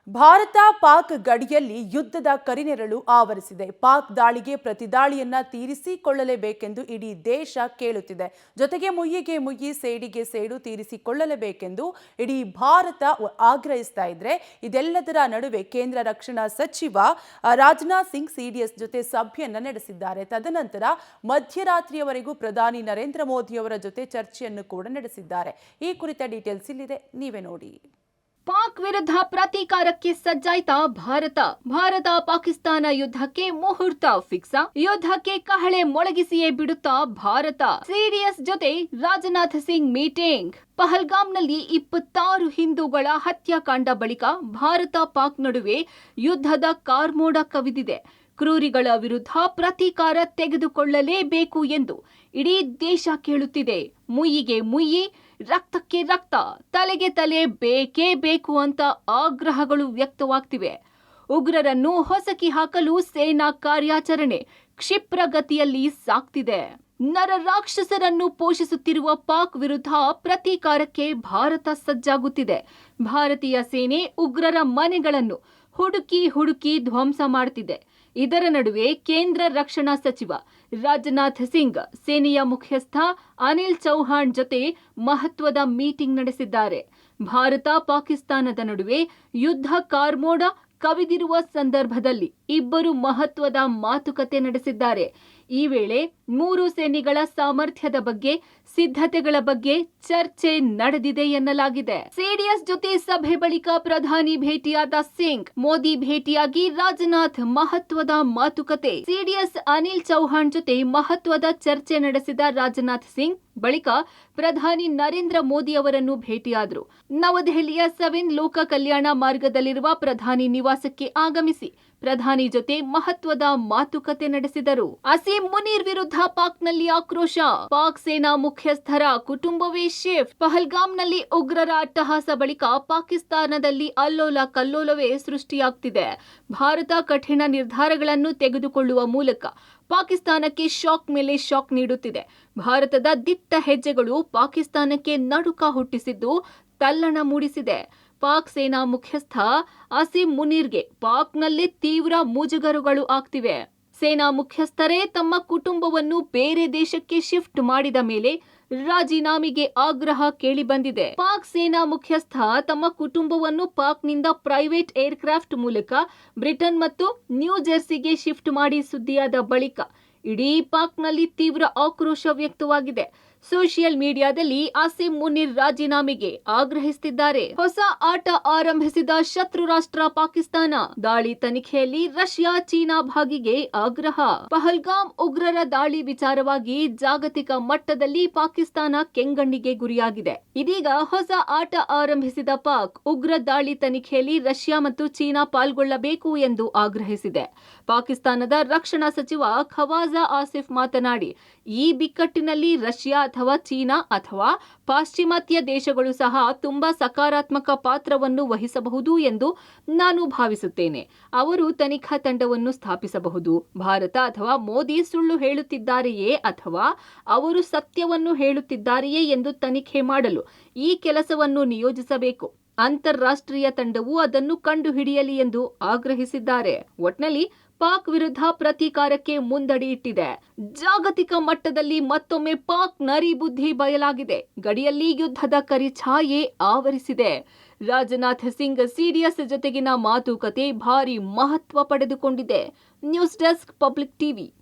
ಭಾರತ ಪಾಕ್ ಗಡಿಯಲ್ಲಿ ಯುದ್ಧದ ಕರಿನೆರಳು ಆವರಿಸಿದೆ. ಪಾಕ್ ದಾಳಿಗೆ ಪ್ರತಿದಾಳಿಯನ್ನ ತೀರಿಸಿಕೊಳ್ಳಲೇಬೇಕೆಂದು ಇಡೀ ದೇಶ ಕೇಳುತ್ತಿದೆ. ಜೊತೆಗೆ ಮುಯ್ಯಿಗೆ ಮುಯ್ಯಿ, ಸೇಡಿಗೆ ಸೇಡು ತೀರಿಸಿಕೊಳ್ಳಲೇಬೇಕೆಂದು ಇಡೀ ಭಾರತ ಆಗ್ರಹಿಸ್ತಾ ಇದ್ರೆ, ಇದೆಲ್ಲದರ ನಡುವೆ ಕೇಂದ್ರ ರಕ್ಷಣಾ ಸಚಿವ ರಾಜನಾಥ್ ಸಿಂಗ್ ಸಿಡಿಎಸ್ ಜೊತೆ ಸಭೆಯನ್ನ ನಡೆಸಿದ್ದಾರೆ. ತದನಂತರ ಮಧ್ಯರಾತ್ರಿಯವರೆಗೂ ಪ್ರಧಾನಿ ನರೇಂದ್ರ ಮೋದಿ ಅವರ ಜೊತೆ ಚರ್ಚೆಯನ್ನು ಕೂಡ ನಡೆಸಿದ್ದಾರೆ. ಈ ಕುರಿತ ಡೀಟೇಲ್ಸ್ ಇಲ್ಲಿದೆ, ನೀವೇ ನೋಡಿ. ಪಾಕ್ ವಿರುದ್ಧ ಪ್ರತೀಕಾರಕ್ಕೆ ಸಜ್ಜಾಯ್ತಾ ಭಾರತ ಪಾಕಿಸ್ತಾನ ಯುದ್ಧಕ್ಕೆ ಮುಹೂರ್ತ ಫಿಕ್ಸ್. ಯುದ್ಧಕ್ಕೆ ಕಹಳೆ ಮೊಳಗಿಸಿಯೇ ಬಿಡುತ್ತಾ ಭಾರತ. ಸಿಡಿಎಸ್ ಜೊತೆ ರಾಜನಾಥ್ ಸಿಂಗ್ ಮೀಟಿಂಗ್. ಪಹಲ್ಗಾಮ್ನಲ್ಲಿ 26 ಹಿಂದೂಗಳ ಹತ್ಯಾಕಾಂಡ ಬಳಿಕ ಭಾರತ ಪಾಕ್ ನಡುವೆ ಯುದ್ಧದ ಕಾರ್ಮೋಡ ಕವಿದಿದೆ. ಕ್ರೂರಿಗಳ ವಿರುದ್ಧ ಪ್ರತೀಕಾರ ತೆಗೆದುಕೊಳ್ಳಲೇಬೇಕು ಎಂದು ಇಡೀ ದೇಶ ಕೇಳುತ್ತಿದೆ. ಮುಯ್ಯಿಗೆ ಮುಯ್ಯಿ, ರಕ್ತಕ್ಕೆ ರಕ್ತ, ತಲೆಗೆ ತಲೆ ಬೇಕೇ ಬೇಕು ಅಂತ ಆಗ್ರಹಗಳು ವ್ಯಕ್ತವಾಗ್ತಿವೆ. ಉಗ್ರರನ್ನು ಹೊಸಕಿ ಹಾಕಲು ಸೇನಾ ಕಾರ್ಯಾಚರಣೆ ಕ್ಷಿಪ್ರಗತಿಯಲ್ಲಿ ಸಾಗ್ತಿದೆ. ನರರಾಕ್ಷಸರನ್ನು ಪೋಷಿಸುತ್ತಿರುವ ಪಾಕ್ ವಿರುದ್ಧ ಪ್ರತೀಕಾರಕ್ಕೆ ಭಾರತ ಸಜ್ಜಾಗುತ್ತಿದೆ. ಭಾರತೀಯ ಸೇನೆ ಉಗ್ರರ ಮನೆಗಳನ್ನು ಹುಡುಕಿ ಧ್ವಂಸ ಮಾಡುತ್ತಿದೆ. ಇದರ ನಡುವೆ ಕೇಂದ್ರ ರಕ್ಷಣಾ ಸಚಿವ ರಾಜನಾಥ್ ಸಿಂಗ್ ಸೇನೆಯ ಮುಖ್ಯಸ್ಥ ಅನಿಲ್ ಚೌಹಾಣ್ ಜೊತೆ ಮಹತ್ವದ ಮೀಟಿಂಗ್ ನಡೆಸಿದ್ದಾರೆ. ಭಾರತ ಪಾಕಿಸ್ತಾನದ ನಡುವೆ ಯುದ್ಧ ಕಾರ್ಮೋಡ ಕವಿದಿರುವ ಸಂದರ್ಭದಲ್ಲಿ ಇಬ್ಬರು ಮಹತ್ವದ ಮಾತುಕತೆ ನಡೆಸಿದ್ದಾರೆ. ಈ ವೇಳೆ ಮೂರು ಸೇನೆಗಳ ಸಾಮರ್ಥ್ಯದ ಬಗ್ಗೆ, ಸಿದ್ಧತೆಗಳ ಬಗ್ಗೆ ಚರ್ಚೆ ನಡೆದಿದೆ ಎನ್ನಲಾಗಿದೆ. ಸಿಡಿಎಸ್ ಜೊತೆ ಸಭೆ ಬಳಿಕ ಪ್ರಧಾನಿ ಭೇಟಿಯಾದ ಸಿಂಗ್, ಮೋದಿ ಭೇಟಿಯಾಗಿ ರಾಜನಾಥ್ ಮಹತ್ವದ ಮಾತುಕತೆ. ಸಿಡಿಎಸ್ ಅನಿಲ್ ಚೌಹಾಣ್ ಜೊತೆ ಮಹತ್ವದ ಚರ್ಚೆ ನಡೆಸಿದ ರಾಜನಾಥ್ ಸಿಂಗ್ ಬಳಿಕ ಪ್ರಧಾನಿ ನರೇಂದ್ರ ಮೋದಿ ಅವರನ್ನು ಭೇಟಿಯಾದರು. ನವದೆಹಲಿಯ 7 ಲೋಕ ಕಲ್ಯಾಣ ಮಾರ್ಗದಲ್ಲಿರುವ ಪ್ರಧಾನಿ ನಿವಾಸಕ್ಕೆ ಆಗಮಿಸಿ ಪ್ರಧಾನಿ ಜೊತೆ ಮಹತ್ವದ ಮಾತುಕತೆ ನಡೆಸಿದರು. ಅಸೀಂ ಮುನೀರ್ ವಿರುದ್ಧ ಪಾಕ್ನಲ್ಲಿ ಆಕ್ರೋಶ. ಪಾಕ್ ಸೇನಾ ಮುಖ್ಯಸ್ಥರ ಕುಟುಂಬವೇ ಶಿಫ್ಟ್. ಪಹಲ್ಗಾಮ್ನಲ್ಲಿ ಉಗ್ರರ ಅಟ್ಟಹಾಸ ಬಳಿಕ ಪಾಕಿಸ್ತಾನದಲ್ಲಿ ಅಲ್ಲೋಲ ಕಲ್ಲೋಲವೇ ಸೃಷ್ಟಿಯಾಗ್ತಿದೆ. ಭಾರತ ಕಠಿಣ ನಿರ್ಧಾರಗಳನ್ನು ತೆಗೆದುಕೊಳ್ಳುವ ಮೂಲಕ ಪಾಕಿಸ್ತಾನಕ್ಕೆ ಶಾಕ್ ಮೇಲೆ ಶಾಕ್ ನೀಡುತ್ತಿದೆ. ಭಾರತದ ದಿಟ್ಟ ಹೆಜ್ಜೆಗಳು ಪಾಕಿಸ್ತಾನಕ್ಕೆ ನಡುಕ ಹುಟ್ಟಿಸಿದ್ದು ತಲ್ಲಣ ಮೂಡಿಸಿದೆ. ಪಾಕ್ ಸೇನಾ ಮುಖ್ಯಸ್ಥ ಅಸೀಂ ಮುನೀರ್ಗೆ ಪಾಕ್ನಲ್ಲಿ ತೀವ್ರ ಮುಜುಗರಗಳು ಆಗ್ತಿವೆ. ಸೇನಾ ಮುಖ್ಯಸ್ಥರೇ ತಮ್ಮ ಕುಟುಂಬವನ್ನು ಬೇರೆ ದೇಶಕ್ಕೆ ಶಿಫ್ಟ್ ಮಾಡಿದ ಮೇಲೆ ರಾಜೀನಾಮೆಗೆ ಆಗ್ರಹ ಕೇಳಿಬಂದಿದೆ. ಪಾಕ್ ಸೇನಾ ಮುಖ್ಯಸ್ಥ ತಮ್ಮ ಕುಟುಂಬವನ್ನು ಪಾಕ್ನಿಂದ ಪ್ರೈವೇಟ್ ಏರ್ಕ್ರಾಫ್ಟ್ ಮೂಲಕ ಬ್ರಿಟನ್ ಮತ್ತು ನ್ಯೂ ಜೆರ್ಸಿಗೆ ಶಿಫ್ಟ್ ಮಾಡಿ ಸುದ್ದಿಯಾದ ಬಳಿಕ ಇಡೀ ಪಾಕ್ನಲ್ಲಿ ತೀವ್ರ ಆಕ್ರೋಶ ವ್ಯಕ್ತವಾಗಿದೆ. ಸೋಷಿಯಲ್ ಮೀಡಿಯಾದಲ್ಲಿ ಅಸೀಂ ಮುನೀರ್ ರಾಜೀನಾಮೆಗೆ ಆಗ್ರಹಿಸುತ್ತಿದ್ದಾರೆ. ಹೊಸ ಆಟ ಆರಂಭಿಸಿದ ಶತ್ರು ರಾಷ್ಟ್ರ ಪಾಕಿಸ್ತಾನ. ದಾಳಿ ತನಿಖೆಯಲ್ಲಿ ರಷ್ಯಾ, ಚೀನಾ ಭಾಗಿಗೆ ಆಗ್ರಹ. ಪಹಲ್ಗಾಮ್ ಉಗ್ರರ ದಾಳಿ ವಿಚಾರವಾಗಿ ಜಾಗತಿಕ ಮಟ್ಟದಲ್ಲಿ ಪಾಕಿಸ್ತಾನ ಕೆಂಗಣ್ಣಿಗೆ ಗುರಿಯಾಗಿದೆ. ಇದೀಗ ಹೊಸ ಆಟ ಆರಂಭಿಸಿದ ಪಾಕ್ ಉಗ್ರ ದಾಳಿ ತನಿಖೆಯಲ್ಲಿ ರಷ್ಯಾ ಮತ್ತು ಚೀನಾ ಪಾಲ್ಗೊಳ್ಳಬೇಕು ಎಂದು ಆಗ್ರಹಿಸಿದೆ. ಪಾಕಿಸ್ತಾನದ ರಕ್ಷಣಾ ಸಚಿವ ಖವಾಜಾ ಆಸಿಫ್ ಮಾತನಾಡಿ, ಈ ಬಿಕ್ಕಟ್ಟಿನಲ್ಲಿ ರಷ್ಯಾ ಅಥವಾ ಚೀನಾ ಅಥವಾ ಪಾಶ್ಚಿಮಾತ್ಯ ದೇಶಗಳು ಸಹ ತುಂಬಾ ಸಕಾರಾತ್ಮಕ ಪಾತ್ರವನ್ನು ವಹಿಸಬಹುದು ಎಂದು ನಾನು ಭಾವಿಸುತ್ತೇನೆ. ಅವರು ತನಿಖಾ ತಂಡವನ್ನು ಸ್ಥಾಪಿಸಬಹುದು. ಭಾರತ ಅಥವಾ ಮೋದಿ ಸುಳ್ಳು ಹೇಳುತ್ತಿದ್ದಾರೆಯೇ ಅಥವಾ ಅವರು ಸತ್ಯವನ್ನು ಹೇಳುತ್ತಿದ್ದಾರೆಯೇ ಎಂದು ತನಿಖೆ ಮಾಡಲು ಈ ಕೆಲಸವನ್ನು ನಿಯೋಜಿಸಬೇಕು. ಅಂತಾರಾಷ್ಟ್ರೀಯ ತಂಡವು ಅದನ್ನು ಕಂಡುಹಿಡಿಯಲಿ ಎಂದು ಆಗ್ರಹಿಸಿದ್ದಾರೆ. ಒಟ್ನಲ್ಲಿ ಪಾಕ್ ವಿರುದ್ಧ ಪ್ರತೀಕಾರಕ್ಕೆ ಮುಂದಡಿ ಇಟ್ಟಿದೆ. ಜಾಗತಿಕ ಮಟ್ಟದಲ್ಲಿ ಮತ್ತೊಮ್ಮೆ ಪಾಕ್ ನರಿ ಬುದ್ಧಿ ಬಯಲಾಗಿದೆ. ಗಡಿಯಲ್ಲಿ ಯುದ್ಧದ ಕರಿಛಾಯೆ ಆವರಿಸಿದೆ. ರಾಜನಾಥ್ ಸಿಂಗ್ ಸಿಡಿಎಸ್ ಜೊತೆಗಿನ ಮಾತುಕತೆ ಭಾರಿ ಮಹತ್ವ ಪಡೆದುಕೊಂಡಿದೆ. News desk, public TV.